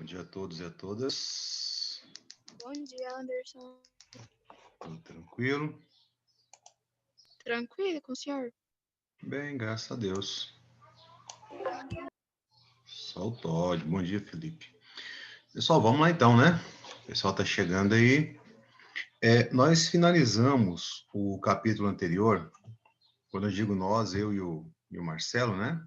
dia a todos e a todas. Bom dia, Anderson. Tudo tranquilo? Tranquilo com o senhor? Bem, graças a Deus. Só o Todd. Bom dia, Felipe. Pessoal, vamos lá então, né? O pessoal tá chegando aí. Nós finalizamos o capítulo anterior. Quando eu digo nós, eu e o Marcelo, né?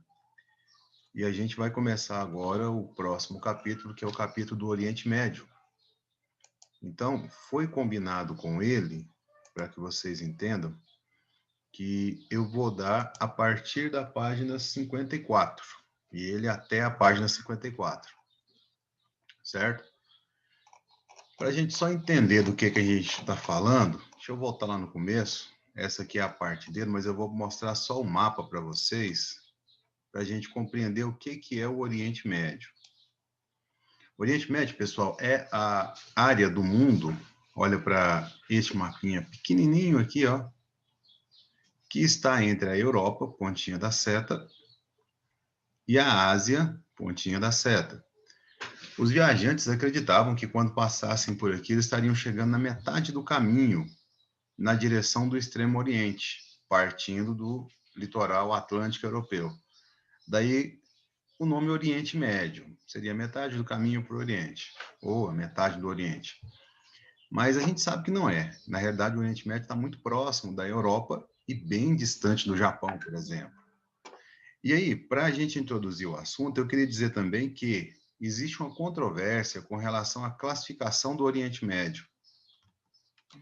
E a gente vai começar agora o próximo capítulo, que é o capítulo do Oriente Médio. Então, foi combinado com ele, para que vocês entendam, que eu vou dar a partir da página 54, e ele até a página 54, certo? Para a gente só entender do que a gente está falando, deixa eu voltar lá no começo, essa aqui é a parte dele, mas eu vou mostrar só o mapa para vocês, para a gente compreender o que é o Oriente Médio. O Oriente Médio, pessoal, é a área do mundo, olha para este mapinha pequenininho aqui, ó, que está entre a Europa, pontinha da seta, e a Ásia, pontinha da seta. Os viajantes acreditavam que quando passassem por aqui, eles estariam chegando na metade do caminho, na direção do Extremo Oriente, partindo do litoral atlântico europeu. Daí o nome Oriente Médio, seria metade do caminho para o Oriente, ou a metade do Oriente. Mas a gente sabe que não é. Na realidade, o Oriente Médio está muito próximo da Europa e bem distante do Japão, por exemplo. E aí, para a gente introduzir o assunto, eu queria dizer também que existe uma controvérsia com relação à classificação do Oriente Médio.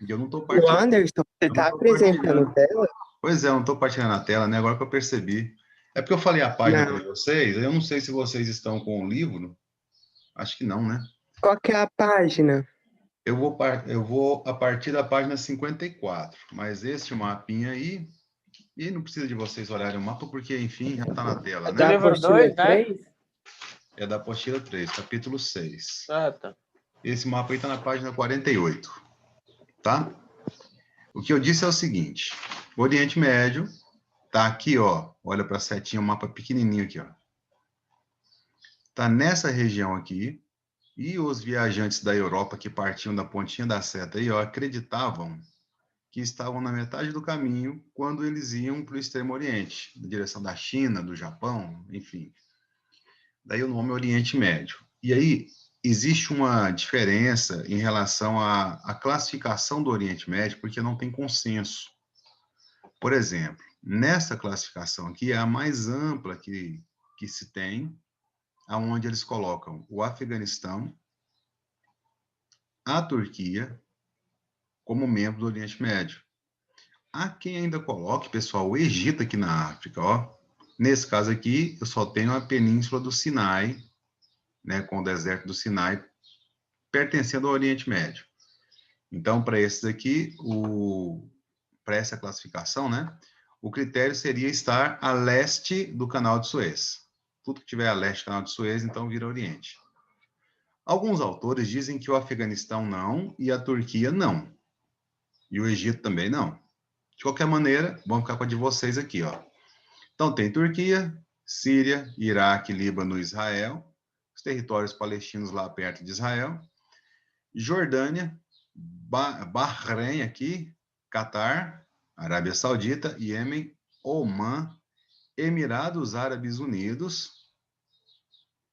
E eu não estou O Anderson, você está apresentando tela? Pois é, eu não estou partilhando a tela, né? Agora que eu percebi. É porque eu falei a página para vocês, eu não sei se vocês estão com o livro. Acho que não, né? Qual que é a página? Eu vou a partir da página 54, mas este mapinha aí, e não precisa de vocês olharem o mapa, porque, enfim, já está na tela, né? Da apostila 3? É da apostila 3, capítulo 6. Ah, tá. Esse mapa aí está na página 48, tá? O que eu disse é o seguinte, o Oriente Médio está aqui, ó, olha para a setinha, um mapa pequenininho aqui, ó. Está nessa região aqui, e os viajantes da Europa que partiam da pontinha da seta aí, ó, acreditavam que estavam na metade do caminho quando eles iam para o Extremo Oriente, na direção da China, do Japão, enfim. Daí o nome Oriente Médio. E aí existe uma diferença em relação à classificação do Oriente Médio, porque não tem consenso. Por exemplo, nessa classificação aqui é a mais ampla que se tem, aonde eles colocam o Afeganistão, a Turquia, como membro do Oriente Médio. Há quem ainda coloque, pessoal, o Egito aqui na África, ó. Nesse caso aqui, eu só tenho a península do Sinai, né, com o deserto do Sinai, pertencendo ao Oriente Médio. Então, para esses aqui, para essa classificação, né, o critério seria estar a leste do Canal de Suez. Tudo que tiver a leste do Canal de Suez, então vira Oriente. Alguns autores dizem que o Afeganistão não e a Turquia não. E o Egito também não. De qualquer maneira, vamos ficar com a de vocês aqui, ó. Então, tem Turquia, Síria, Iraque, Líbano, Israel, os territórios palestinos lá perto de Israel, Jordânia, Bahrein aqui, Catar, Arábia Saudita, Iêmen, Omã, Emirados Árabes Unidos,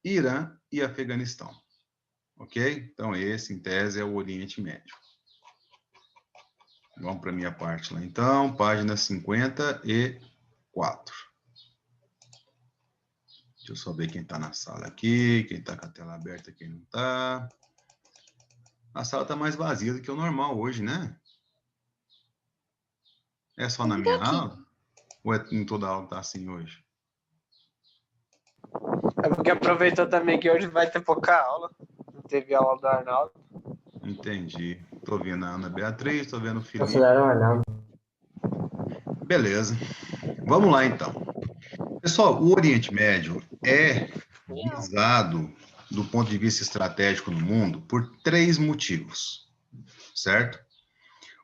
Irã e Afeganistão. Ok? Então, esse, em tese, é o Oriente Médio. Vamos para a minha parte lá, então, página 54. Deixa eu só ver quem está na sala aqui, quem está com a tela aberta, quem não está. A sala está mais vazia do que o normal hoje, né? É só na minha aula? Ou é em toda aula que está assim hoje? É porque aproveitou também que hoje vai ter pouca aula. Não teve aula do Arnaldo. Entendi. Estou vendo a Ana Beatriz, estou vendo o Felipe. Consideraram o Arnaldo. Beleza. Vamos lá, então. Pessoal, o Oriente Médio é visado, do ponto de vista estratégico no mundo, por 3 motivos, certo?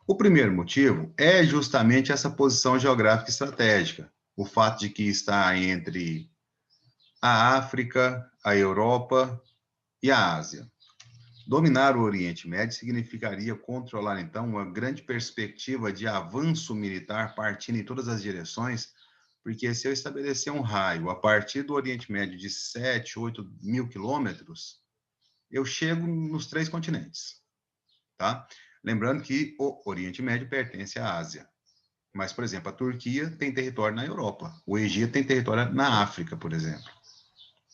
O primeiro motivo é justamente essa posição geográfica estratégica, o fato de que está entre a África, a Europa E a Ásia? Dominar o Oriente Médio significaria controlar, então, uma grande perspectiva de avanço militar partindo em todas as direções, porque se eu estabelecer um raio a partir do Oriente Médio de 7, 8 mil quilômetros, eu chego nos 3 continentes, tá? Lembrando que o Oriente Médio pertence à Ásia. Mas, por exemplo, a Turquia tem território na Europa. O Egito tem território na África, por exemplo.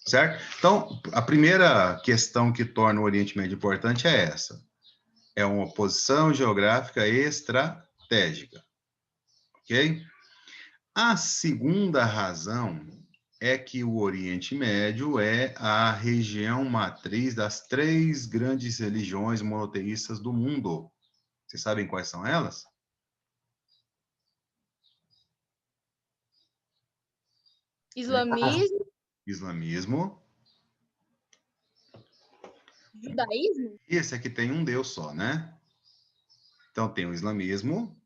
Certo? Então, a primeira questão que torna o Oriente Médio importante é essa. É uma posição geográfica estratégica. Ok? A segunda razão é que o Oriente Médio é a região matriz das 3 grandes religiões monoteístas do mundo. Vocês sabem quais são elas? Islamismo, Islamismo. judaísmo, Esse aqui tem um Deus só, né? Então tem o islamismo,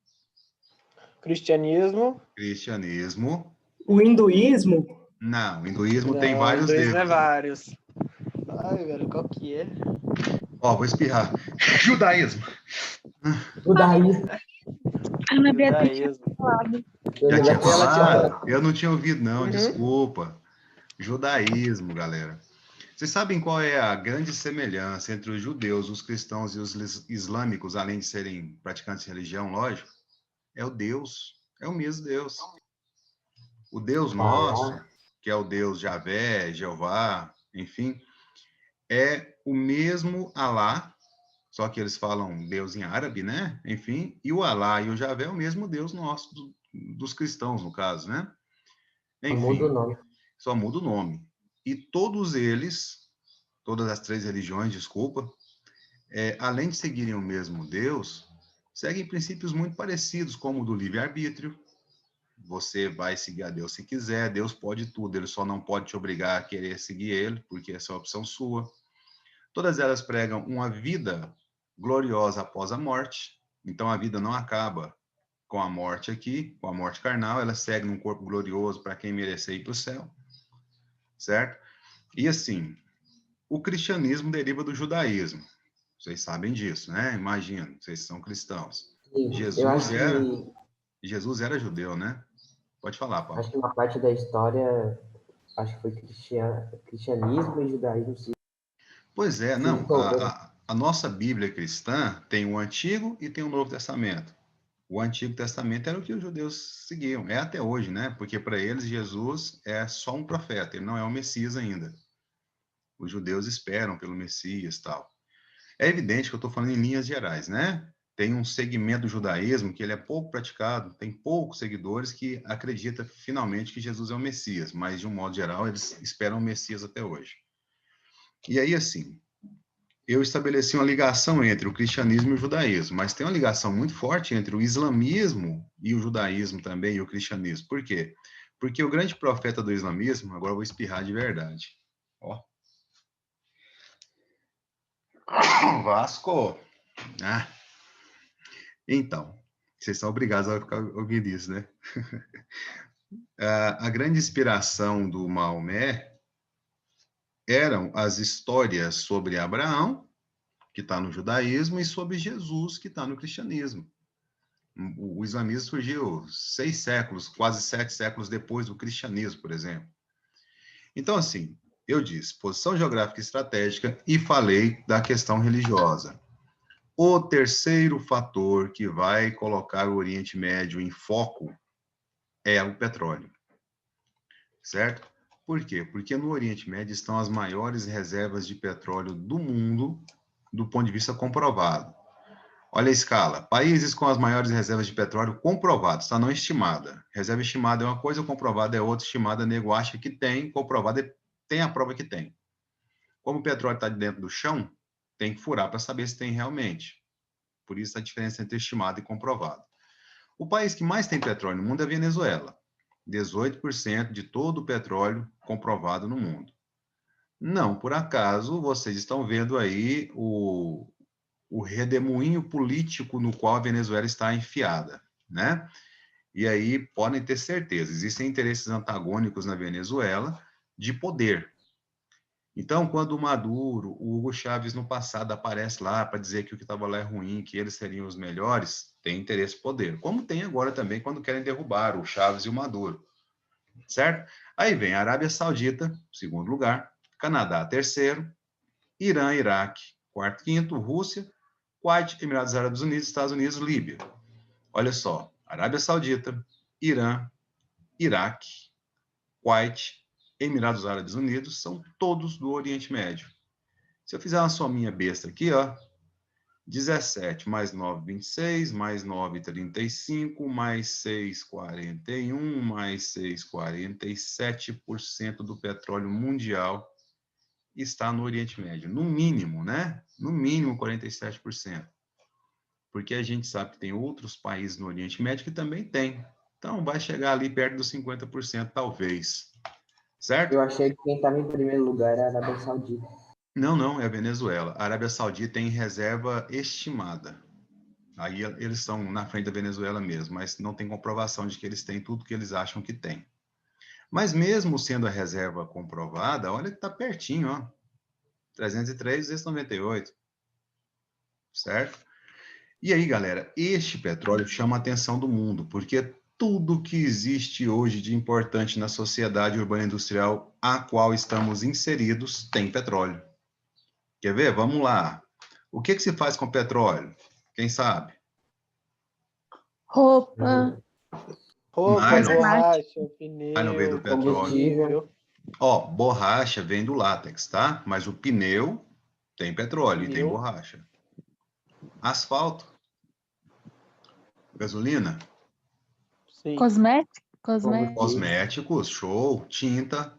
Cristianismo. cristianismo. O hinduísmo? Não, o hinduísmo Não, tem vários hinduísmo é deuses. vários. Ai, velho, qual que é? Ó, vou espirrar. Judaísmo. Judaísmo. Ana Beatriz tinha Judaísmo. falado. Já tinha Ela tinha falado? Eu não tinha ouvido, não, Uhum. desculpa. Judaísmo, galera. Vocês sabem qual é a grande semelhança entre os judeus, os cristãos e os islâmicos, além de serem praticantes de religião, lógico? É o Deus. É o mesmo Deus. O Deus nosso, que é o Deus Javé, Jeová, enfim, é o mesmo Alá, só que eles falam Deus em árabe, né? Enfim, e o Alá e o Javé é o mesmo Deus nosso, dos cristãos, no caso, né? Muda o Enfim, nome. só muda o nome. E todos eles, todas as 3 religiões, desculpa, além de seguirem o mesmo Deus, seguem princípios muito parecidos, como o do livre-arbítrio. Você vai seguir a Deus se quiser, Deus pode tudo, ele só não pode te obrigar a querer seguir ele, porque essa é uma opção sua. Todas elas pregam uma vida gloriosa após a morte, então a vida não acaba com a morte aqui, com a morte carnal, ela segue num corpo glorioso para quem merecer ir para o céu, certo? E assim, o cristianismo deriva do judaísmo, vocês sabem disso, né? Imagino, vocês são cristãos. Sim, Jesus era judeu, né? Pode falar, Paulo. acho que uma parte da história, acho que foi cristianismo e judaísmo se Pois é, não. envolveram. A nossa Bíblia cristã tem o Antigo e tem o Novo Testamento. O Antigo Testamento era o que os judeus seguiam, é até hoje, né? Porque para eles Jesus é só um profeta, ele não é o Messias ainda. Os judeus esperam pelo Messias, tal. É evidente que eu estou falando em linhas gerais, né? Tem um segmento do judaísmo que ele é pouco praticado, tem poucos seguidores que acreditam finalmente que Jesus é o Messias, mas de um modo geral eles esperam o Messias até hoje. E aí, assim, eu estabeleci uma ligação entre o cristianismo e o judaísmo, mas tem uma ligação muito forte entre o islamismo e o judaísmo também, e o cristianismo. Por quê? Porque o grande profeta do islamismo, agora eu vou espirrar de verdade. Ó. Vasco! Ah. Então, vocês são obrigados a ficar ouvindo isso, né? A grande inspiração do Maomé eram as histórias sobre Abraão, que está no judaísmo, e sobre Jesus, que está no cristianismo. O islamismo surgiu 6 séculos, quase 7 séculos depois do cristianismo, por exemplo. Então, assim, eu disse posição geográfica estratégica e falei da questão religiosa. O terceiro fator que vai colocar o Oriente Médio em foco é o petróleo, certo? Por quê? Porque no Oriente Médio estão as maiores reservas de petróleo do mundo, do ponto de vista comprovado. Olha a escala. Países com as maiores reservas de petróleo comprovadas, tá? Não estimada. Reserva estimada é uma coisa, comprovada é outra. Estimada, nego acha que tem, comprovada tem a prova que tem. Como o petróleo está dentro do chão, tem que furar para saber se tem realmente. Por isso a diferença entre estimado e comprovado. O país que mais tem petróleo no mundo é a Venezuela. 18% de todo o petróleo comprovado no mundo. Não, por acaso, vocês estão vendo aí o redemoinho político no qual a Venezuela está enfiada, né? E aí podem ter certeza, existem interesses antagônicos na Venezuela de poder. Então, quando o Maduro, o Hugo Chávez no passado aparece lá para dizer que o que estava lá é ruim, que eles seriam os melhores, tem interesse poder. Como tem agora também quando querem derrubar o Chávez e o Maduro, certo? Aí vem a Arábia Saudita, segundo lugar, Canadá, terceiro, Irã, Iraque, quarto, quinto, Rússia, Kuwait, Emirados Árabes Unidos, Estados Unidos, Líbia. Olha só, Arábia Saudita, Irã, Iraque, Kuwait, Emirados Árabes Unidos, são todos do Oriente Médio. Se eu fizer uma sominha besta aqui, ó, 17 mais 9, 26, mais 9, 35, mais 6, 41, mais 6, 47% do petróleo mundial está no Oriente Médio. No mínimo, né? No mínimo 47%. Porque a gente sabe que tem outros países no Oriente Médio que também tem. Então, vai chegar ali perto dos 50%, talvez. Certo? Eu achei que quem estava em primeiro lugar era a Arábia Saudita. Não, não, é a Venezuela. A Arábia Saudita tem reserva estimada. Aí eles estão na frente da Venezuela mesmo, mas não tem comprovação de que eles têm tudo que eles acham que tem. Mas mesmo sendo a reserva comprovada, olha que está pertinho, ó. 303, 298. Certo? E aí, galera, este petróleo chama a atenção do mundo, porque tudo que existe hoje de importante na sociedade urbana industrial a qual estamos inseridos tem petróleo. Quer ver? Vamos lá. O que se faz com petróleo? Quem sabe? Roupa, Roupa, Nylon. borracha, Nylon veio do pneu, petróleo. combustível. Ó, borracha vem do látex, tá? Mas o pneu tem petróleo e tem Pneu. borracha. Asfalto, gasolina, Sim. cosmético, cosméticos, show, tinta,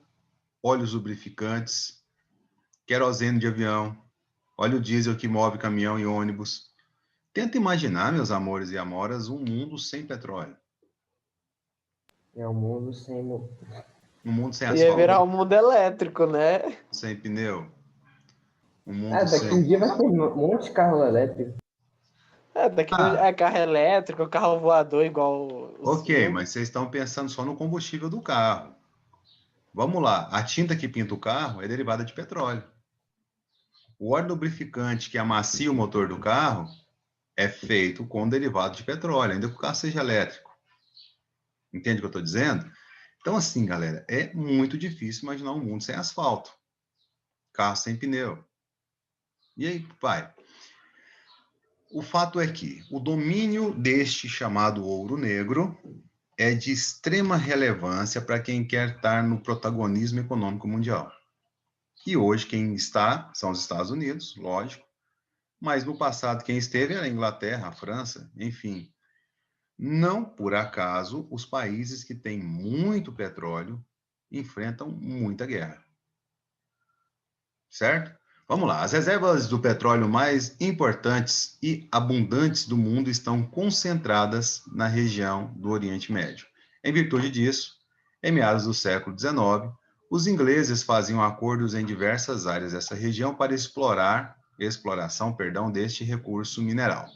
óleos lubrificantes, querosene de avião, óleo diesel que move caminhão e ônibus. Tenta imaginar, meus amores e amoras, um mundo sem petróleo. É o mundo sem... Um mundo sem Ia virar asfalto, um mundo elétrico, né? sem pneu. Um Ah, mundo daqui um sem... dia vai ter um monte de carro elétrico. É, daqui Ah, é carro elétrico, carro voador igual os ok, filmes. mas vocês estão pensando só no combustível do carro. Vamos lá, a tinta que pinta o carro é derivada de petróleo. O óleo lubrificante que amacia o motor do carro é feito com derivado de petróleo, ainda que o carro seja elétrico. Entende o que eu estou dizendo? Então, assim, galera, é muito difícil imaginar um mundo sem asfalto, carro sem pneu. E aí, pai? O fato é que o domínio deste chamado ouro negro é de extrema relevância para quem quer estar no protagonismo econômico mundial. E hoje quem está são os Estados Unidos, lógico, mas no passado quem esteve era a Inglaterra, a França, enfim. Não por acaso os países que têm muito petróleo enfrentam muita guerra. Certo? Vamos lá. As reservas do petróleo mais importantes e abundantes do mundo estão concentradas na região do Oriente Médio. Em virtude disso, em meados do século XIX, os ingleses faziam acordos em diversas áreas dessa região para exploração deste recurso mineral.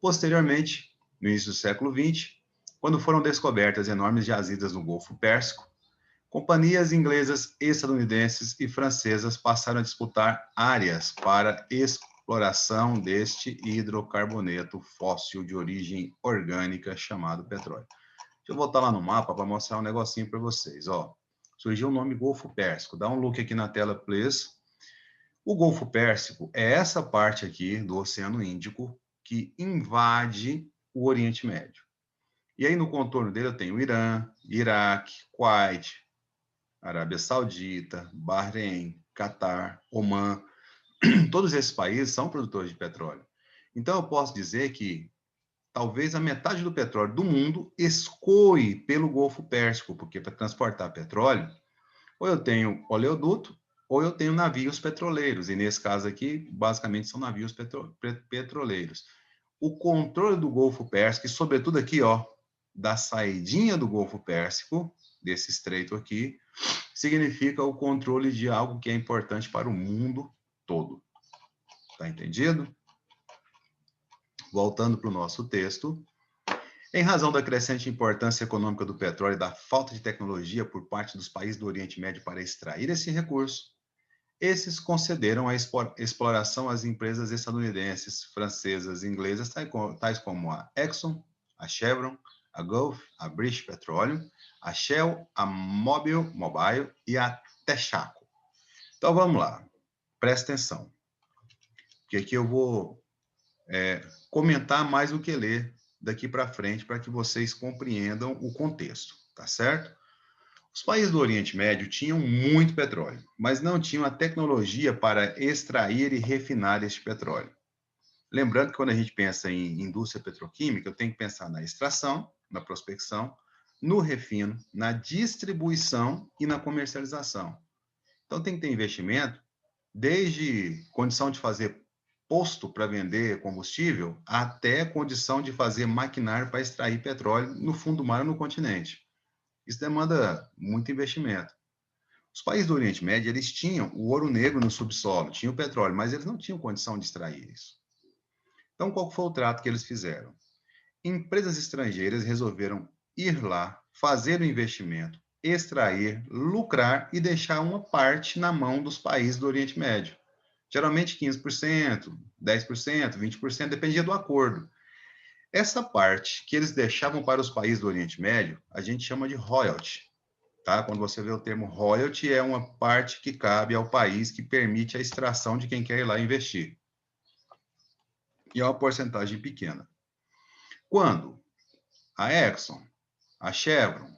Posteriormente, no início do século XX, quando foram descobertas enormes jazidas no Golfo Pérsico, companhias inglesas, estadunidenses e francesas passaram a disputar áreas para exploração deste hidrocarboneto fóssil de origem orgânica chamado petróleo. Deixa eu voltar lá no mapa para mostrar um negocinho para vocês. Ó, surgiu o nome Golfo Pérsico. Dá um look aqui na tela, please. O Golfo Pérsico é essa parte aqui do Oceano Índico que invade o Oriente Médio. E aí no contorno dele eu tenho o Irã, Iraque, Kuwait, Arábia Saudita, Bahrein, Catar, Omã, todos esses países são produtores de petróleo. Então, eu posso dizer que talvez a metade do petróleo do mundo escoe pelo Golfo Pérsico, porque para transportar petróleo, ou eu tenho oleoduto, ou eu tenho navios petroleiros, e nesse caso aqui, basicamente são navios petroleiros. O controle do Golfo Pérsico, e sobretudo aqui, ó, da saidinha do Golfo Pérsico, desse estreito aqui, significa o controle de algo que é importante para o mundo todo. Tá entendido? Voltando para o nosso texto. Em razão da crescente importância econômica do petróleo e da falta de tecnologia por parte dos países do Oriente Médio para extrair esse recurso, esses concederam a exploração às empresas estadunidenses, francesas e inglesas, tais como a Exxon, a Chevron, a Gulf, a British Petroleum, a Shell, a Mobile e a Texaco. Então, vamos lá. Presta atenção. Porque aqui eu vou comentar mais do que ler daqui para frente, para que vocês compreendam o contexto, tá certo? Os países do Oriente Médio tinham muito petróleo, mas não tinham a tecnologia para extrair e refinar este petróleo. Lembrando que quando a gente pensa em indústria petroquímica, eu tenho que pensar na extração, na prospecção, no refino, na distribuição e na comercialização. Então tem que ter investimento, desde condição de fazer posto para vender combustível, até condição de fazer maquinário para extrair petróleo no fundo do mar ou no continente. Isso demanda muito investimento. Os países do Oriente Médio, eles tinham o ouro negro no subsolo, tinham o petróleo, mas eles não tinham condição de extrair isso. Então, qual foi o trato que eles fizeram? Empresas estrangeiras resolveram ir lá, fazer o investimento, extrair, lucrar e deixar uma parte na mão dos países do Oriente Médio. Geralmente 15%, 10%, 20%, dependia do acordo. Essa parte que eles deixavam para os países do Oriente Médio, a gente chama de royalty, tá? Quando você vê o termo royalty, é uma parte que cabe ao país que permite a extração de quem quer ir lá investir. E é uma porcentagem pequena. Quando a Exxon, a Chevron,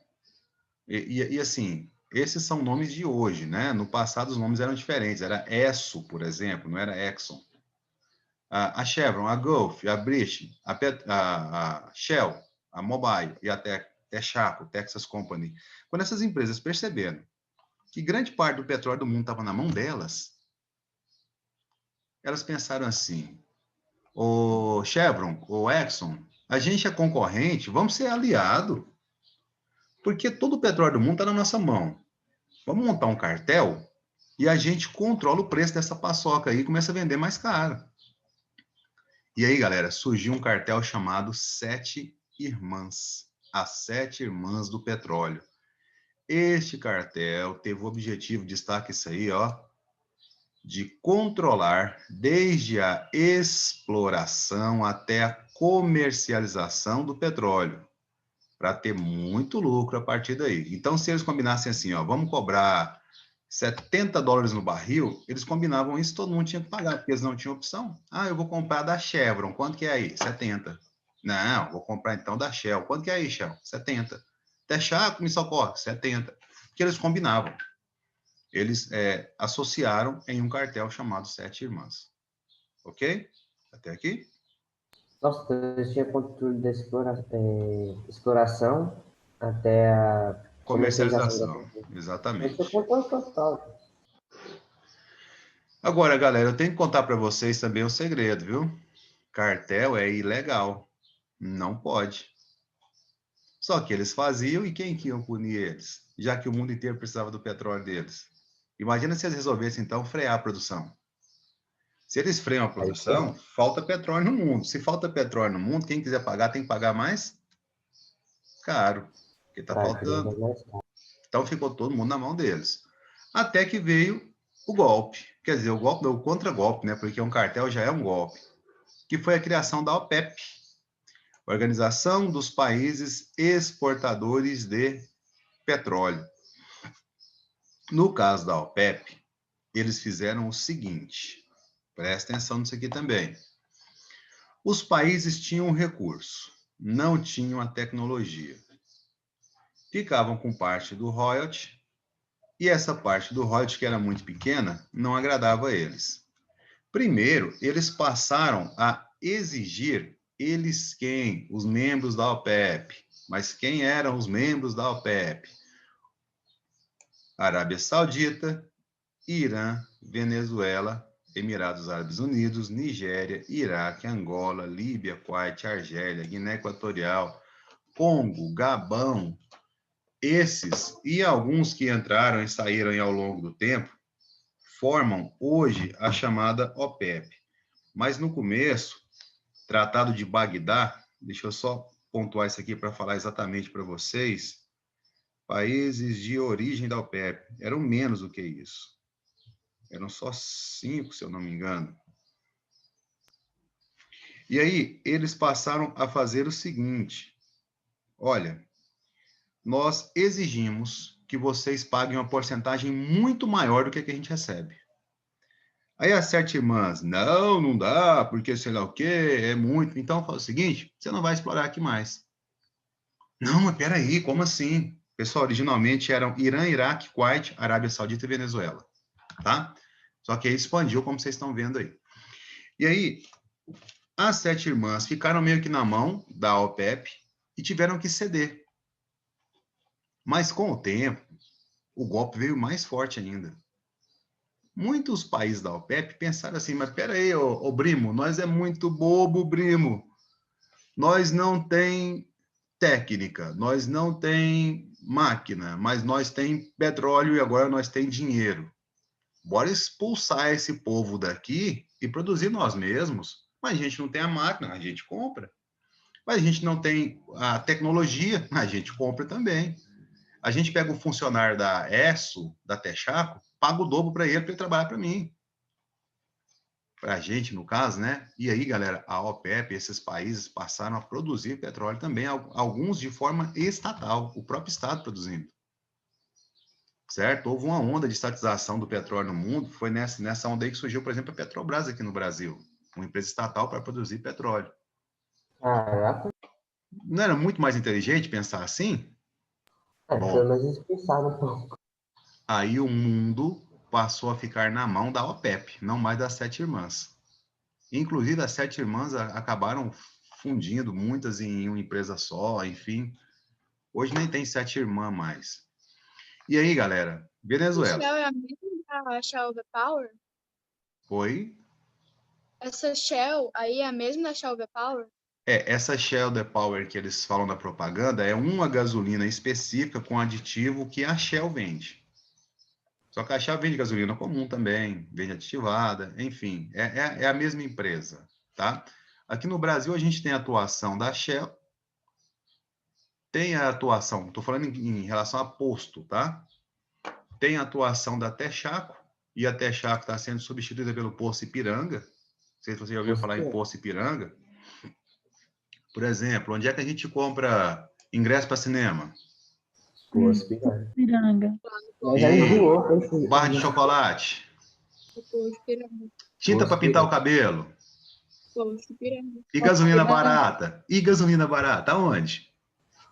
e assim, esses são nomes de hoje, né? No passado os nomes eram diferentes, era Esso, por exemplo, não era Exxon. A Chevron, a Gulf, a British, a Shell, a Mobile e até Texaco, Texas Company. Quando essas empresas perceberam que grande parte do petróleo do mundo estava na mão delas, elas pensaram assim, o Chevron, o Exxon, a gente é concorrente, vamos ser aliado, porque todo o petróleo do mundo está na nossa mão. Vamos montar um cartel e a gente controla o preço dessa paçoca aí e começa a vender mais caro. E aí, galera, surgiu um cartel chamado Sete Irmãs, as Sete Irmãs do Petróleo. Este cartel teve o objetivo, destaque isso aí, ó, de controlar desde a exploração até a comercialização do petróleo, para ter muito lucro a partir daí. Então, se eles combinassem assim, ó, vamos cobrar $70 no barril, eles combinavam isso, todo mundo tinha que pagar, porque eles não tinham opção. Ah, eu vou comprar da Chevron, quanto que é aí? 70. Não, vou comprar então da Shell. Quanto que é aí, Shell? 70. Texaco, me socorre, 70. Porque eles combinavam. Eles associaram em um cartel chamado Sete Irmãs. Ok? Até aqui? Nossa, então eles tinham controle da exploração até a comercialização da Comercialização, petróleo. exatamente. Esse é o controle total. Agora, galera, eu tenho que contar para vocês também um segredo, viu? Cartel é ilegal. Não pode. Só que eles faziam e quem que iam punir eles? Já que o mundo inteiro precisava do petróleo deles. Imagina se eles resolvessem, então, frear a produção. Se eles freiam a produção, falta petróleo no mundo. Se falta petróleo no mundo, quem quiser pagar tem que pagar mais caro. Porque está faltando. Então ficou todo mundo na mão deles. Até que veio o golpe. Quer dizer, o golpe não, o contragolpe, né? Porque um cartel já é um golpe. Que foi a criação da OPEP, Organização dos Países Exportadores de Petróleo. No caso da OPEP, eles fizeram o seguinte, presta atenção nisso aqui também. Os países tinham um recurso, não tinham a tecnologia. Ficavam com parte do royalty, e essa parte do royalty, que era muito pequena, não agradava a eles. Primeiro, eles passaram a exigir, eles quem? Os membros da OPEP. Mas quem eram os membros da OPEP? Arábia Saudita, Irã, Venezuela, Emirados Árabes Unidos, Nigéria, Iraque, Angola, Líbia, Kuwait, Argélia, Guiné Equatorial, Congo, Gabão. Esses e alguns que entraram e saíram ao longo do tempo formam hoje a chamada OPEP. Mas no começo, Tratado de Bagdá, deixa eu só pontuar isso aqui para falar exatamente para vocês, países de origem da OPEP, eram menos do que isso. Eram só 5, se eu não me engano. E aí, eles passaram a fazer o seguinte: olha, nós exigimos que vocês paguem uma porcentagem muito maior do que a gente recebe. Aí as 7 irmãs, não, não dá, porque sei lá o quê, é muito. Então, fala o seguinte, você não vai explorar aqui mais. Não, mas peraí, como assim? Pessoal, originalmente eram Irã, Iraque, Kuwait, Arábia Saudita e Venezuela, tá? Só que aí expandiu, como vocês estão vendo aí. E aí, as 7 irmãs ficaram meio que na mão da OPEP e tiveram que ceder. Mas com o tempo, o golpe veio mais forte ainda. Muitos países da OPEP pensaram assim, mas peraí, ô Brimo, nós é muito bobo, Brimo. Nós não tem técnica, nós não tem máquina, mas nós tem petróleo e agora nós tem dinheiro. Bora expulsar esse povo daqui e produzir nós mesmos. Mas a gente não tem a máquina, a gente compra. Mas a gente não tem a tecnologia, a gente compra também. A gente pega um funcionário da ESSO, da Texaco, paga o dobro para ele trabalhar para mim. Para a gente, no caso, né? E aí, galera, a OPEP, esses países passaram a produzir petróleo também, alguns de forma estatal, o próprio Estado produzindo. Certo? Houve uma onda de estatização do petróleo no mundo, foi nessa onda aí que surgiu, por exemplo, a Petrobras aqui no Brasil, uma empresa estatal para produzir petróleo. Caraca, Não era muito mais inteligente pensar assim? Bom, pelo menos eles pensaram um pouco. aí o mundo passou a ficar na mão da OPEP, não mais das 7 irmãs. Inclusive, as 7 irmãs acabaram fundindo, muitas em uma empresa só, enfim. Hoje nem tem 7 irmãs mais. E aí, galera, A Venezuela. Shell é a mesma da Shell The Power? Foi? Essa Shell aí é a mesma da Shell The Power? Essa Shell The Power que eles falam na propaganda é uma gasolina específica com aditivo que a Shell vende. Só que a Shell vende gasolina comum também, vende aditivada, enfim, é a mesma empresa, tá? Aqui no Brasil a gente tem a atuação da Shell, tem a atuação, estou falando em relação a posto, tá? Tem a atuação da Texaco, e a Texaco está sendo substituída pelo Poço Ipiranga. Não sei se você já ouviu falar em Poço Ipiranga. Por exemplo, onde é que a gente compra ingresso para cinema? Poço Piranga. Piranga. Mas já enjoou. Barra de chocolate. Poço Piranga. Tinta para Poço pintar o Piranga. cabelo. Poço Piranga. E gasolina barata. E gasolina barata, aonde?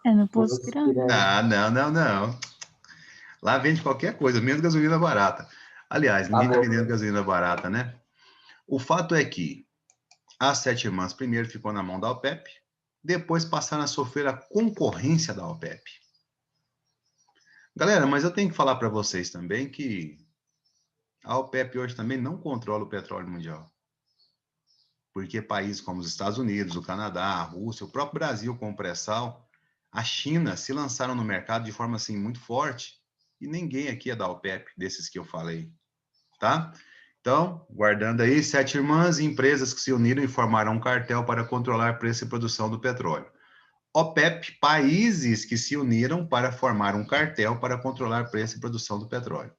É no Poço Poço Piranga. Piranga. Não. Lá vende qualquer coisa, menos gasolina barata. Aliás, ninguém está vendendo gasolina barata, né? O fato é que as 7 irmãs primeiro ficou na mão da OPEP, depois passaram a sofrer a concorrência da OPEP. Galera, mas eu tenho que falar para vocês também que a OPEP hoje também não controla o petróleo mundial. Porque países como os Estados Unidos, o Canadá, a Rússia, o próprio Brasil com o pré-sal, a China se lançaram no mercado de forma assim muito forte e ninguém aqui é da OPEP, desses que eu falei, tá? Então, guardando aí, 7 irmãs e empresas que se uniram e formaram um cartel para controlar preço e produção do petróleo. OPEP, países que se uniram para formar um cartel para controlar preço e produção do petróleo.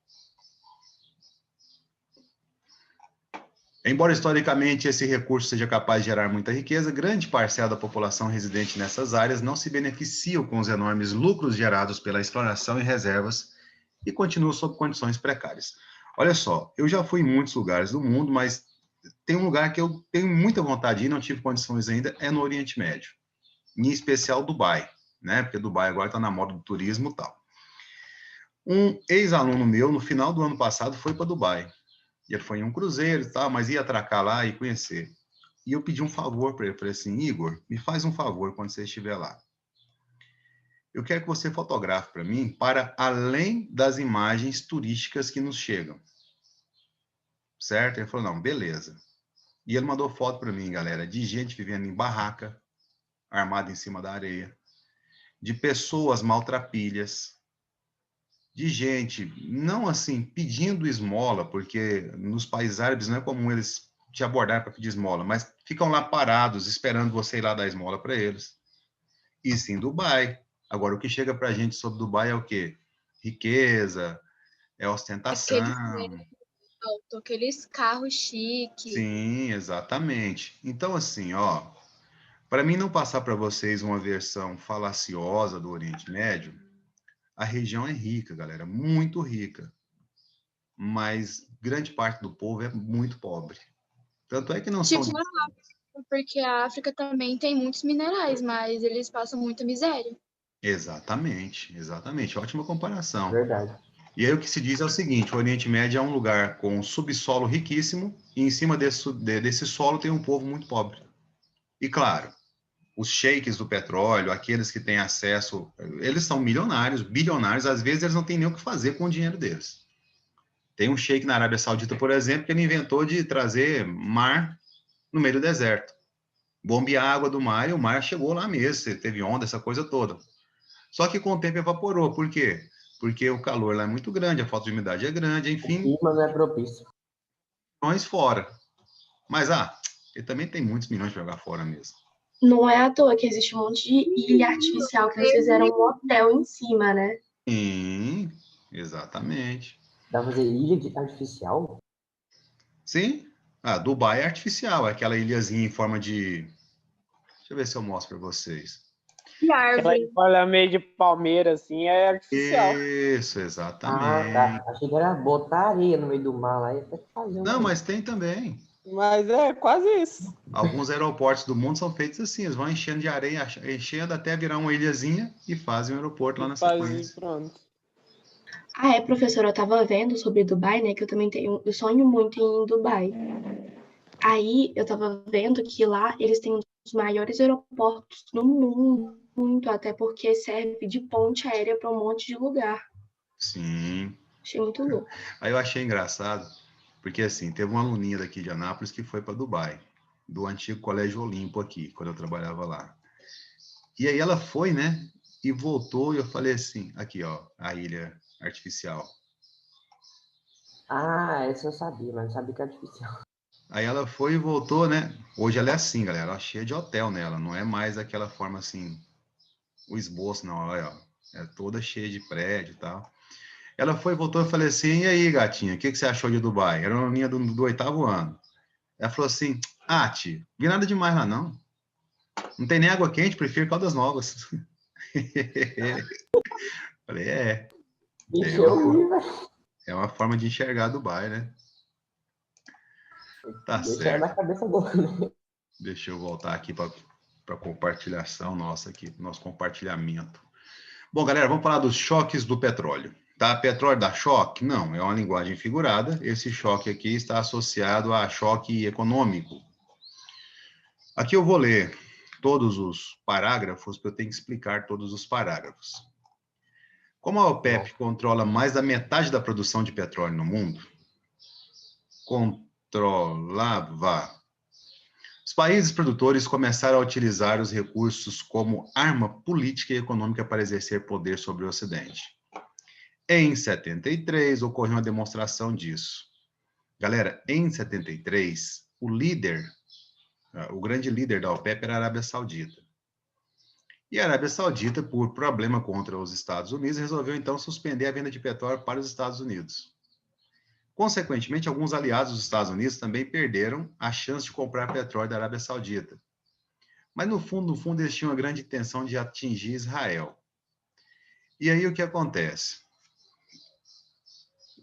Embora historicamente esse recurso seja capaz de gerar muita riqueza, grande parcela da população residente nessas áreas não se beneficia com os enormes lucros gerados pela exploração e reservas e continua sob condições precárias. Olha só, eu já fui em muitos lugares do mundo, mas tem um lugar que eu tenho muita vontade de ir e não tive condições ainda, é no Oriente Médio. Em especial Dubai, né? Porque Dubai agora está na moda do turismo e tal. Um ex-aluno meu, no final do ano passado, foi para Dubai. E ele foi em um cruzeiro e tal, mas ia atracar lá e conhecer. E eu pedi um favor para ele. Falei assim, Igor, me faz um favor quando você estiver lá. Eu quero que você fotografe para mim para além das imagens turísticas que nos chegam. Certo? Ele falou, não, beleza. E ele mandou foto para mim, galera, de gente vivendo em barraca, armada em cima da areia, de pessoas maltrapilhas, de gente, não assim, pedindo esmola, porque nos países árabes não é comum eles te abordar para pedir esmola, mas ficam lá parados, esperando você ir lá dar esmola para eles. Isso em Dubai. Agora, o que chega para a gente sobre Dubai é o quê? Riqueza, é É porque eles ostentação. alto, aqueles carros chiques. Sim, exatamente. Então, assim, ó, para mim não passar para vocês uma versão falaciosa do Oriente Médio, a região é rica, galera, muito rica, mas grande parte do povo é muito pobre. Tanto é que não são. Tipo a África, porque a África também tem muitos minerais, mas eles passam muita miséria. Exatamente, exatamente. Ótima comparação. Verdade. E aí o que se diz é o seguinte: o Oriente Médio é um lugar com um subsolo riquíssimo e em cima desse solo tem um povo muito pobre. E claro, os sheiks do petróleo, aqueles que têm acesso, eles são milionários, bilionários, às vezes eles não têm nem o que fazer com o dinheiro deles. Tem um sheik na Arábia Saudita, por exemplo, que ele inventou de trazer mar no meio do deserto. Bombear a água do mar e o mar chegou lá mesmo, teve onda, essa coisa toda. Só que com o tempo evaporou. Por quê? Porque o calor lá é muito grande, a falta de umidade é grande, O enfim, clima não é propício. milhões fora. Mas, ele também tem muitos milhões para jogar fora mesmo. Não é à toa que existe um monte de ilha artificial que eles fizeram um hotel em cima, né? Sim, exatamente. Dá pra fazer artificial? Sim, Dubai é artificial, é aquela ilhazinha em forma de... Deixa eu ver se eu mostro para vocês. E Aquela árvore. em forma meio de palmeira, assim, é artificial. Isso, Ah, exatamente. tá. Achei que era botar areia no meio do mar lá e até fazer Não, um. mas tem também. Mas é quase isso. Alguns aeroportos do mundo são feitos assim, eles vão enchendo de areia, enchendo até virar uma ilhazinha e fazem um aeroporto lá E na faz sequência. pronto. Ah, é, professora, eu tava vendo sobre Dubai, né? Que eu também eu sonho muito em ir em Dubai. Aí eu tava vendo que lá eles têm um dos maiores aeroportos do mundo, muito, até porque serve de ponte aérea para um monte de lugar. Sim. Achei muito louco. Aí eu achei engraçado, porque assim, teve uma aluninha daqui de Anápolis que foi para Dubai, do antigo Colégio Olimpo aqui, quando eu trabalhava lá. E aí ela foi, né? E voltou, e eu falei assim, aqui, ó, a ilha artificial. Ah, essa eu sabia, mas não sabia que era artificial. Aí ela foi e voltou, né? Hoje ela é assim, galera, ela é cheia de hotel nela, não é mais aquela forma assim, o esboço, não, olha, ó, é toda cheia de prédio e tal. Ela foi e voltou, eu falei assim, e aí, gatinha, o que você achou de Dubai? Era uma menina do 8º ano. Ela falou assim, tio, vi nada demais lá não. Não tem nem água quente, prefiro Caldas Novas. Falei, é Encheu o rio, velho. uma forma de enxergar Dubai, né? Tá Deixa ela na certo. cabeça dela, né? Deixa eu voltar aqui para compartilhação nossa aqui, nosso compartilhamento. Bom, galera, vamos falar dos choques do petróleo. Tá? Petróleo dá choque? Não, é uma linguagem figurada. Esse choque aqui está associado a choque econômico. Aqui eu vou ler todos os parágrafos, porque eu tenho que explicar todos os parágrafos. Como a OPEP controla mais da metade da produção de petróleo no mundo, os países produtores começaram a utilizar os recursos como arma política e econômica para exercer poder sobre o Ocidente. Em 73, ocorreu uma demonstração disso. Galera, em 73, o grande líder da OPEP era a Arábia Saudita. E a Arábia Saudita, por problema contra os Estados Unidos, resolveu então suspender a venda de petróleo para os Estados Unidos. Consequentemente, alguns aliados dos Estados Unidos também perderam a chance de comprar petróleo da Arábia Saudita. Mas, no fundo, eles tinham a grande intenção de atingir Israel. E aí, o que acontece?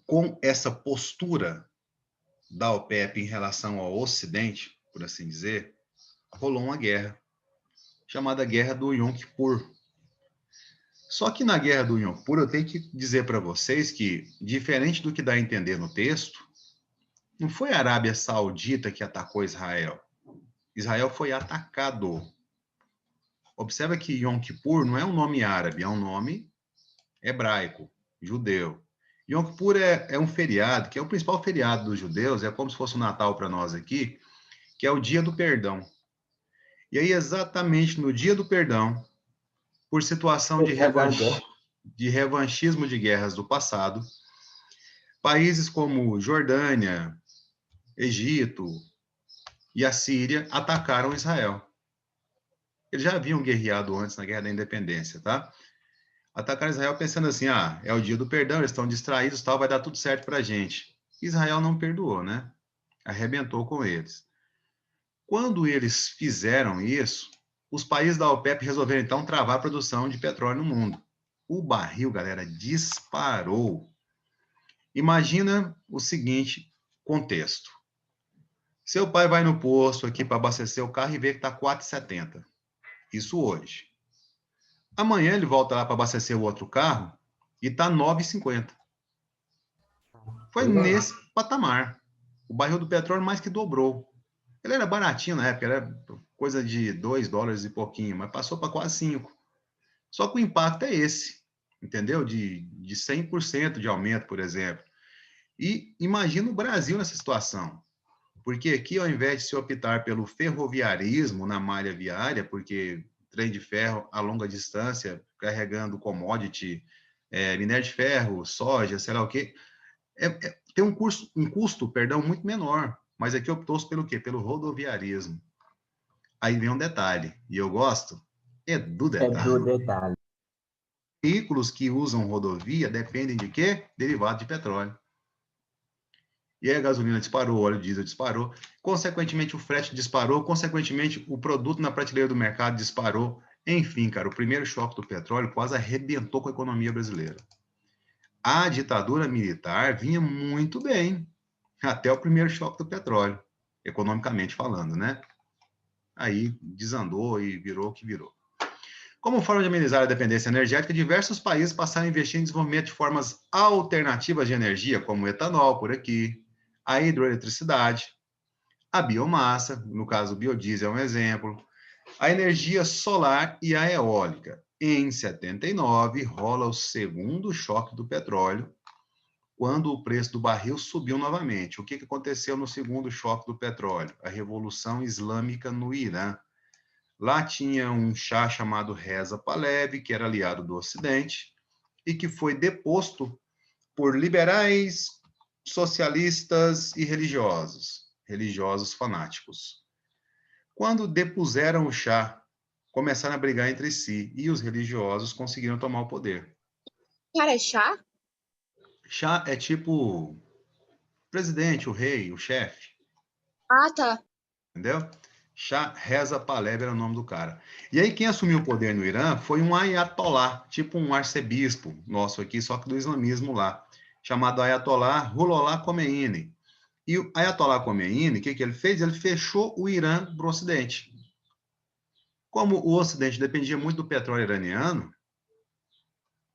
Com essa postura da OPEP em relação ao Ocidente, por assim dizer, rolou uma guerra, chamada Guerra do Yom Kippur. Só que na Guerra do Yom Kippur, eu tenho que dizer para vocês que, diferente do que dá a entender no texto, não foi a Arábia Saudita que atacou Israel. Israel foi atacado. Observa que Yom Kippur não é um nome árabe, é um nome hebraico, judeu. Yom Kippur é um feriado, que é o principal feriado dos judeus, é como se fosse o Natal para nós aqui, que é o dia do perdão. E aí, exatamente no dia do perdão, por situação de revanchismo de guerras do passado, países como Jordânia, Egito e a Síria atacaram Israel. Eles já haviam guerreado antes na Guerra da Independência, tá? Atacaram Israel pensando assim, é o dia do perdão, eles estão distraídos, tal, vai dar tudo certo para a gente. Israel não perdoou, né? Arrebentou com eles. Quando eles fizeram isso, os países da OPEP resolveram, então, travar a produção de petróleo no mundo. O barril, galera, disparou. Imagina o seguinte contexto. Seu pai vai no posto aqui para abastecer o carro e vê que está 4,70. Isso hoje. Amanhã ele volta lá para abastecer o outro carro e está 9,50. Foi nesse patamar. O barril do petróleo mais que dobrou. Ele era baratinho na época, era coisa de 2 dólares e pouquinho, mas passou para quase 5. Só que o impacto é esse, entendeu? De 100% de aumento, por exemplo. E imagina o Brasil nessa situação. Porque aqui, ao invés de se optar pelo ferroviarismo na malha viária, porque trem de ferro a longa distância, carregando commodity, minério de ferro, soja, sei lá o quê, tem um custo, muito menor. Mas aqui optou-se pelo quê? Pelo rodoviarismo. Aí vem um detalhe, e eu gosto, é do É do detalhe. detalhe. Veículos que usam rodovia dependem de quê? Derivado de petróleo. E aí a gasolina disparou, o óleo diesel disparou, consequentemente o frete disparou, consequentemente o produto na prateleira do mercado disparou. Enfim, cara, o primeiro choque do petróleo quase arrebentou com a economia brasileira. A ditadura militar vinha muito bem, até o primeiro choque do petróleo, economicamente falando, né? Aí desandou e virou o que virou. Como forma de amenizar a dependência energética, diversos países passaram a investir em desenvolvimento de formas alternativas de energia, como o etanol, por aqui, a hidroeletricidade, a biomassa, no caso o biodiesel é um exemplo, a energia solar e a eólica. Em 79, rola o segundo choque do petróleo, quando o preço do barril subiu novamente. O que aconteceu no segundo choque do petróleo? A Revolução Islâmica no Irã. Lá tinha um chá chamado Reza Pahlavi, que era aliado do Ocidente, e que foi deposto por liberais, socialistas e religiosos fanáticos. Quando depuseram o chá, começaram a brigar entre si, e os religiosos conseguiram tomar o poder. Cara, é chá? Chá é tipo presidente, o rei, o chefe, Ah, tá. entendeu? Shah Reza Pahlavi era o nome do cara. E aí quem assumiu o poder no Irã foi um ayatolá, tipo um arcebispo nosso aqui, só que do islamismo lá, chamado Ayatollah Ruhollah Khomeini. E o Ayatollah Khomeini, o que ele fez? Ele fechou o Irã para o Ocidente. Como o Ocidente dependia muito do petróleo iraniano,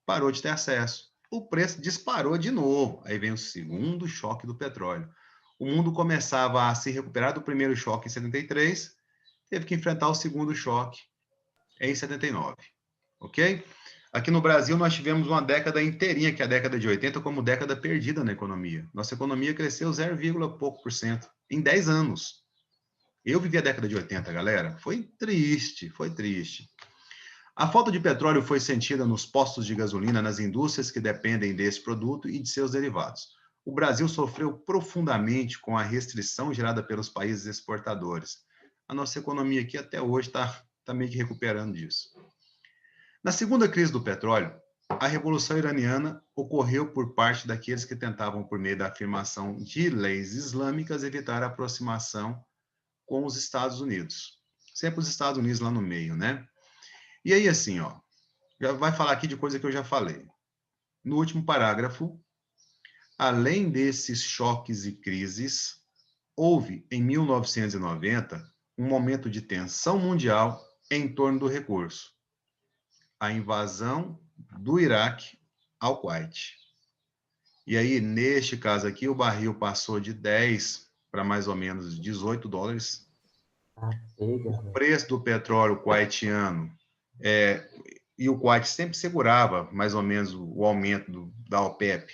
parou de ter acesso. O preço disparou de novo. Aí vem o segundo choque do petróleo. O mundo começava a se recuperar do primeiro choque em 73, teve que enfrentar o segundo choque em 79, ok? Aqui no Brasil, nós tivemos uma década inteirinha, que é a década de 80, como década perdida na economia. Nossa economia cresceu 0, pouco por cento em 10 anos. Eu vivi a década de 80, galera. Foi triste, foi triste. A falta de petróleo foi sentida nos postos de gasolina, nas indústrias que dependem desse produto e de seus derivados. O Brasil sofreu profundamente com a restrição gerada pelos países exportadores. A nossa economia aqui até hoje está meio que recuperando disso. Na segunda crise do petróleo, a Revolução Iraniana ocorreu por parte daqueles que tentavam, por meio da afirmação de leis islâmicas, evitar a aproximação com os Estados Unidos. Sempre os Estados Unidos lá no meio, né? E aí, assim, ó, já vai falar aqui de coisa que eu já falei. No último parágrafo, além desses choques e crises, houve, em 1990, um momento de tensão mundial em torno do recurso. A invasão do Iraque ao Kuwait. E aí, neste caso aqui, o barril passou de 10 para mais ou menos 18 dólares. O preço do petróleo kuwaitiano, e o Kuwait sempre segurava mais ou menos o aumento da OPEP,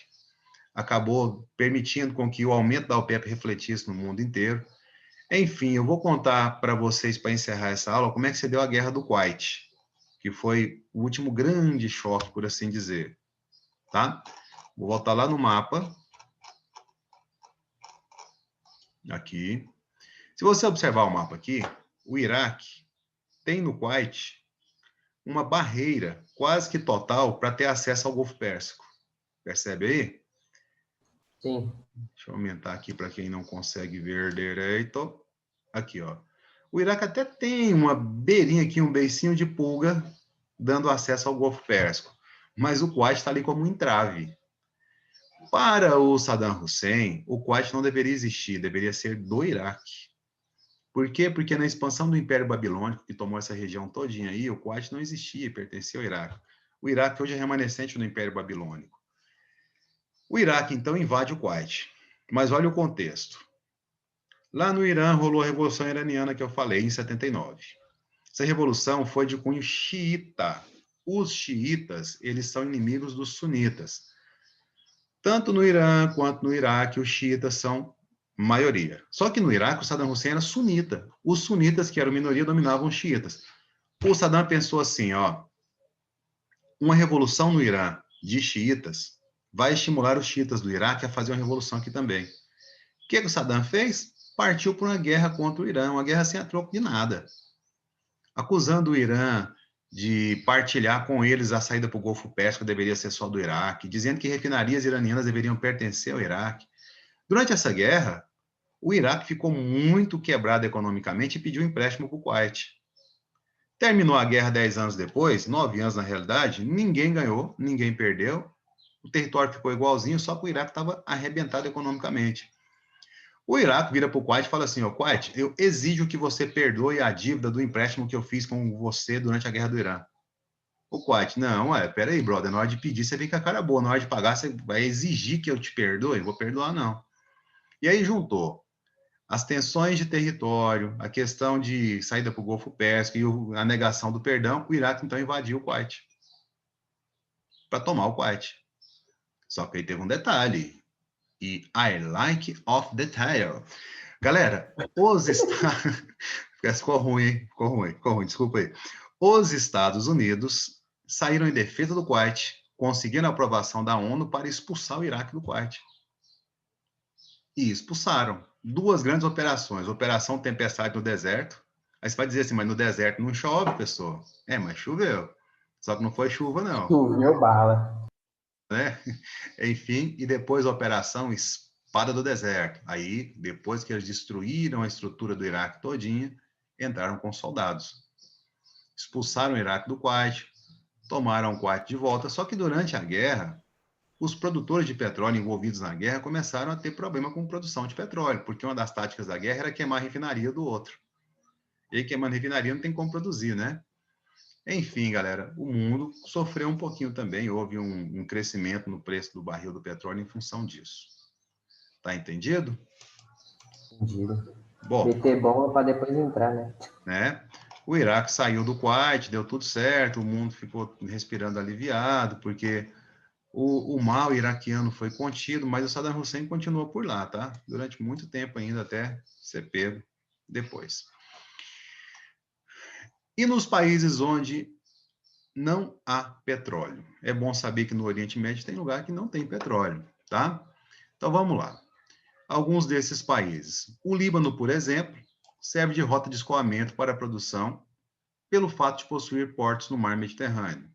acabou permitindo com que o aumento da OPEP refletisse no mundo inteiro. Enfim, eu vou contar para vocês, para encerrar essa aula, como é que se deu a Guerra do Kuwait, que foi o último grande choque, por assim dizer. Tá? Vou voltar lá no mapa. Aqui. Se você observar o mapa aqui, o Iraque tem no Kuwait uma barreira quase que total para ter acesso ao Golfo Pérsico. Percebe aí? Sim. Deixa eu aumentar aqui para quem não consegue ver direito. Aqui, ó. O Iraque até tem uma beirinha aqui, um beicinho de pulga, dando acesso ao Golfo Pérsico. Mas o Kuwait está ali como um entrave. Para o Saddam Hussein, o Kuwait não deveria existir, deveria ser do Iraque. Por quê? Porque na expansão do Império Babilônico, que tomou essa região todinha aí, o Kuwait não existia, pertencia ao Iraque. O Iraque hoje é remanescente do Império Babilônico. O Iraque, então, invade o Kuwait. Mas olha o contexto. Lá no Irã rolou a Revolução Iraniana que eu falei, em 79. Essa revolução foi de cunho xiita. Os xiitas, eles são inimigos dos sunitas. Tanto no Irã quanto no Iraque, os xiitas são maioria. Só que no Iraque, o Saddam Hussein era sunita. Os sunitas, que eram minoria, dominavam os xiitas. O Saddam pensou assim, ó, uma revolução no Irã de xiitas vai estimular os xiitas do Iraque a fazer uma revolução aqui também. O que o Saddam fez? Partiu para uma guerra contra o Irã, uma guerra sem a troco de nada. Acusando o Irã de partilhar com eles a saída para o Golfo Pérsico, deveria ser só do Iraque, dizendo que refinarias iranianas deveriam pertencer ao Iraque. Durante essa guerra, o Iraque ficou muito quebrado economicamente e pediu empréstimo para o Kuwait. Terminou a guerra 10 anos depois, 9 anos na realidade, ninguém ganhou, ninguém perdeu, o território ficou igualzinho, só que o Iraque estava arrebentado economicamente. O Iraque vira para o Kuwait e fala assim, ó, Kuwait, eu exijo que você perdoe a dívida do empréstimo que eu fiz com você durante a guerra do Irã. O Kuwait, não, peraí, brother, na hora de pedir você fica a cara boa, na hora de pagar você vai exigir que eu te perdoe? Vou perdoar, não. E aí juntou as tensões de território, a questão de saída para o Golfo Pérsico e a negação do perdão, o Iraque então invadiu o Kuwait para tomar o Kuwait. Só que aí teve um detalhe, e I like of detail. Galera, os Estados... Ficou ruim, hein? Ficou ruim, desculpa aí. Os Estados Unidos saíram em defesa do Kuwait, conseguiram a aprovação da ONU para expulsar o Iraque do Kuwait. E expulsaram. 2 grandes operações. Operação Tempestade no Deserto. Aí você vai dizer assim, mas no deserto não chove, pessoal. Mas choveu. Só que não foi chuva, não. Choveu bala. Né? Enfim, e depois a Operação Espada do Deserto. Aí, depois que eles destruíram a estrutura do Iraque todinha, entraram com soldados. Expulsaram o Iraque do Kuwait, tomaram o Kuwait de volta, só que durante a guerra, os produtores de petróleo envolvidos na guerra começaram a ter problema com produção de petróleo, porque uma das táticas da guerra era queimar a refinaria do outro. E aí, queimando a refinaria, não tem como produzir, né? Enfim, galera, o mundo sofreu um pouquinho também, houve um crescimento no preço do barril do petróleo em função disso. Tá entendido? Entendido. Bom, Meter bomba para depois entrar, né? O Iraque saiu do Kuwait, deu tudo certo, o mundo ficou respirando aliviado, porque o mal iraquiano foi contido, mas o Saddam Hussein continuou por lá, tá? Durante muito tempo ainda, até ser pego depois. E nos países onde não há petróleo? É bom saber que no Oriente Médio tem lugar que não tem petróleo, tá? Então vamos lá. Alguns desses países. O Líbano, por exemplo, serve de rota de escoamento para a produção pelo fato de possuir portos no mar Mediterrâneo.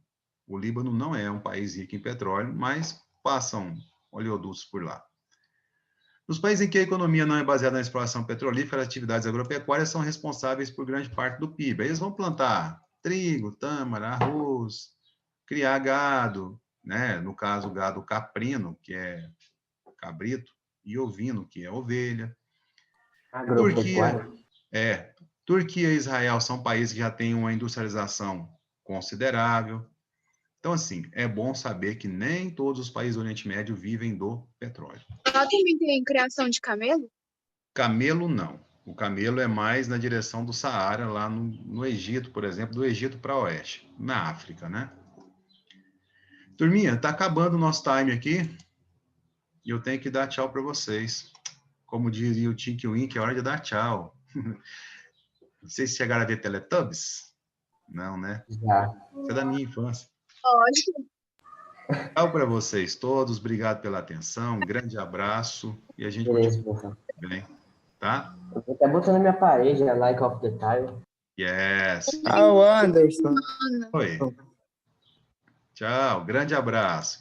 O Líbano não é um país rico em petróleo, mas passam oleodutos por lá. Nos países em que a economia não é baseada na exploração petrolífera, as atividades agropecuárias são responsáveis por grande parte do PIB. Aí eles vão plantar trigo, tâmara, arroz, criar gado, né? No caso, gado caprino, que é cabrito, e ovino, que é ovelha. Agropecuária. Turquia e Israel são países que já têm uma industrialização considerável. Então, assim, é bom saber que nem todos os países do Oriente Médio vivem do petróleo. Lá também tem criação de camelo? Camelo, não. O camelo é mais na direção do Saara, lá no Egito, por exemplo, do Egito para oeste, na África, né? Turminha, tá acabando o nosso time aqui e eu tenho que dar tchau para vocês. Como diria o Tinky Winky, é hora de dar tchau. Não sei se chegaram a ver Teletubbies. Não, né? Já. Isso é da minha infância. Lógico. Tchau para vocês todos. Obrigado pela atenção. Um grande abraço. E a gente Beleza, continua professor. bem. Tá? Eu vou até botar na minha parede a like of the tile. Yes. Ah, o Anderson. Oi. Tchau. Grande abraço.